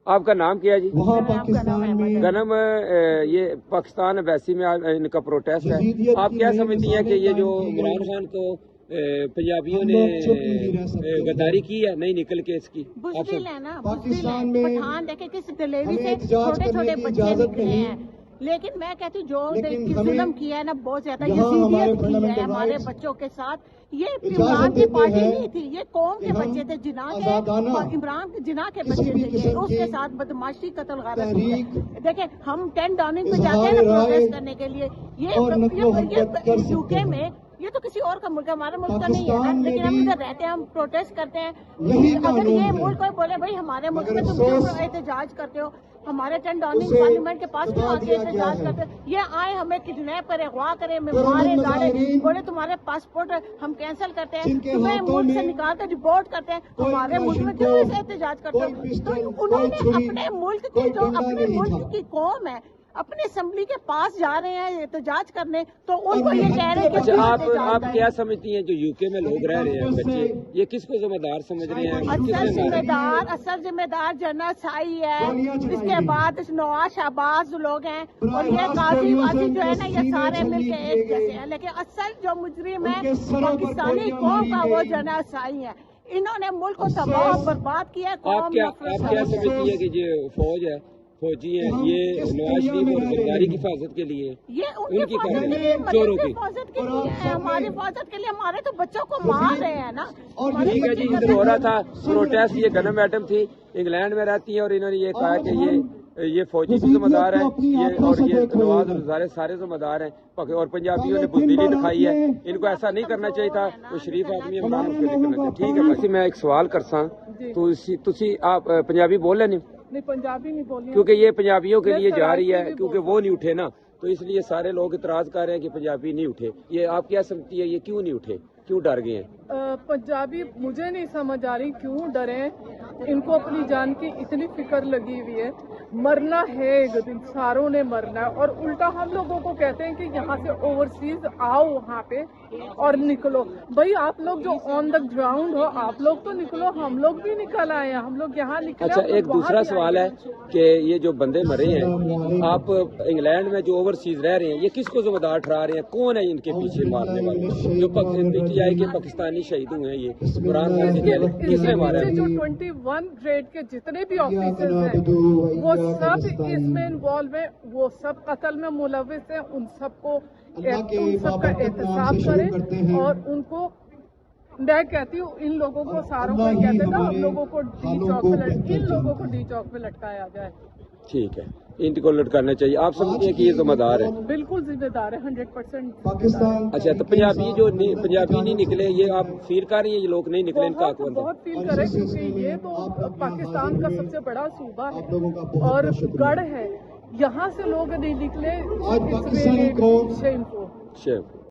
آپ کا نام کیا جی؟ وہاں پاکستان میں گنم، یہ پاکستان ایمبیسی میں ان کا پروٹیسٹ ہے، آپ کیا سمجھتی ہیں کہ یہ جو عمران خان کو پنجابیوں نے غداری کی ہے نہیں نکل کے اس کی؟ بزدل ہے نا، پاکستان میں پٹھان دیکھیں کس دلیری سے چھوٹے چھوٹے بچے نکلے ہیں، لیکن میں کہتی ہوں جو ظلم کیا ہے نا بہت زیادہ، یزیدیت کی ہے ہمارے بچوں کے ساتھ۔ یہ عمران کی پارٹی نہیں تھی، یہ قوم کے بچے تھے، جناح کے، عمران جناح کے بچے تھے، یہ اس کے ساتھ بدماشی قتل غارت ہوئی ہے۔ دیکھیں ہم 10 ڈاؤننگ پہ جاتے ہیں نا پروٹیسٹ کرنے کے لیے، یہ یو کے میں، یہ تو کسی اور کا ملک ہے، ہمارا ملک کا نہیں ہے نا، لیکن ہم ادھر رہتے ہیں، ہم پروٹیسٹ کرتے ہیں۔ اگر یہ ملک کوئی بولے بھائی ہمارے ملک میں تم کیوں احتجاج کرتے ہو، ہمارے 10 ڈاؤننگ پارلیمنٹ کے پاس کیوں آ کے احتجاج کرتے ہیں؟ یہ آئے ہمیں کڈنیپ کرے، اغوا کرے، مارے گاڑے، بولے تمہارے پاسپورٹ ہم کینسل کرتے ہیں، تمہیں ملک سے نکال کر ڈپورٹ کرتے ہیں، ہمارے ملک میں کیوں ایسے احتجاج کرتے ہو؟ تو انہوں نے اپنے ملک کی جو اپنے ملک کی قوم ہے اپنے اسمبلی کے پاس جا رہے ہیں احتجاج کرنے، تو ان کو یہ کہہ رہے ہیں کہ آپ کیا سمجھتی ہیں جو یو کے میں لوگ رہ رہے ہیں بچے، یہ کس کو ذمہ دار سمجھ رہے ہیں؟ اصل ذمہ دار جنرل سائی ہے، اس کے بعد نواز شہباز لوگ ہیں، اور یہ قاضی وازی جو ہے نا یہ سارے مل کے ایک جیسے ہیں، لیکن اصل جو مجرم ہے پاکستانی قوم کا وہ جنرل سائی ہے۔ انہوں نے ملک کو تباہ برباد کیا۔ آپ کیا سمجھتی ہیں کہ جو فوج ہے، فوجی ہیں، یہ نواز شریف اور زرداری کی حفاظت کے لیے، ان کی چوروں کی حفاظت کے لیے، ہماری حفاظت کے لیے، ہمارے تو بچوں کو مار رہے ہیں نا۔ ٹھیک ہے جی، ہو رہا تھا پروٹیسٹ، یہ گنم میڈم تھی، انگلینڈ میں رہتی ہیں، اور انہوں نے یہ کہا کہ یہ فوجی بھی ذمہ دار ہیں، اور یہ نواز اور زرداری سارے ذمہ دار ہیں، اور پنجابیوں نے بزدلی دکھائی ہے، ان کو ایسا نہیں کرنا چاہیے تھا، تو شریف آدمی عمران اس کو نہیں کرنا چاہیے۔ ٹھیک ہے بس میں ایک سوال کرساں، تسی آپ پنجابی بول رہے نہیں؟ نہیں پنجابی نہیں بولنی، کیونکہ یہ پنجابیوں کے لیے جا رہی ہے، کیونکہ وہ نہیں اٹھے نا، تو اس لیے سارے لوگ اعتراض کر رہے ہیں کہ پنجابی نہیں اٹھے۔ یہ آپ کیا سمجھتی ہے، یہ کیوں نہیں اٹھے، کیوں ڈر گئے ہیں؟ پنجابی مجھے نہیں سمجھ آ رہی کیوں ڈرے ہیں، ان کو اپنی جان کی اتنی فکر لگی ہوئی ہے، مرنا ہے ایک دن، ساروں نے مرنا ہے، اور الٹا ہم لوگوں کو کہتے ہیں کہ یہاں سے اوورسیز آؤ وہاں پہ اور نکلو۔ بھائی آپ لوگ جو آن دا گراؤنڈ ہو آپ لوگ تو نکلو، ہم لوگ بھی نکل آئے ہیں، ہم لوگ یہاں نکلے۔ اچھا ایک دوسرا سوال ہے کہ یہ جو بندے مرے ہیں، آپ انگلینڈ میں جو اوورسیز رہ رہے ہیں، یہ کس کو ذمہ دار ٹھہرا رہے ہیں، کون ہے ان کے پیچھے مارنے والے؟ جو PTI کے پاکستانی شہید ہوئے ہیں، یہ عمران خان کے کس نے مارا ہے؟ جو 21 گریڈ کے جتنے بھی آفیسرز ہیں وہ سب اس میں انوالو ہیں، وہ سب قتل میں ملوث ہیں، ان سب کو ان سب کا احتساب کریں، اور ان کو میں کہتی ہوں ان لوگوں کو ساروں کو کہتے تھا ہم لوگوں کو ڈی چوک پہ لٹکایا جائے۔ ٹھیک ہے، ان کو لٹکانا چاہیے۔ آپ سمجھتے ہیں کہ یہ ذمہ دار ہے؟ بالکل ذمہ دار ہے، 100%۔ اچھا تو پنجابی نہیں نکلے، یہ آپ فیل کر رہی ہیں یہ لوگ نہیں نکلے؟ ان کا بہت فیل کرے، کیونکہ یہ تو پاکستان کا سب سے بڑا صوبہ ہے اور گڑھ ہے، یہاں سے لوگ نہیں نکلے، شیمفul۔